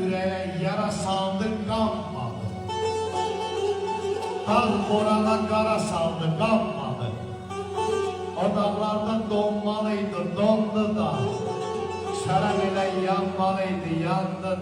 yüreğe yara saldı kanmadı. Dağ borana kara saldı kanmadı. O dağlarda donmalıydı dondu da. Şarap ile yanmalıydı yandı.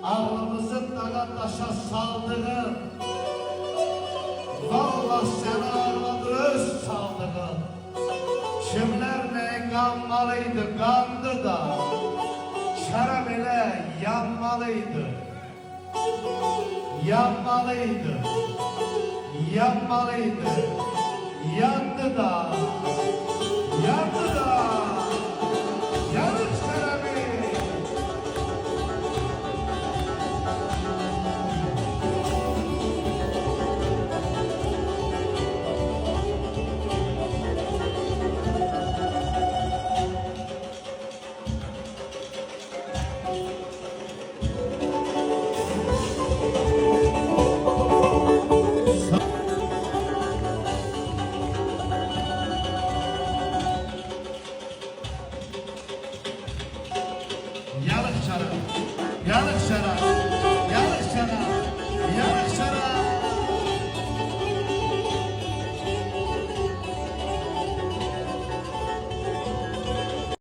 Ağlımızı dağa taşa saldığın, vallahi seni ağladı öz saldığın. Kimler ne kanmalıydı, kandı da, şarap ile yanmalıydı. Yanmalıydı, yanmalıydı, yandı da, yandı da.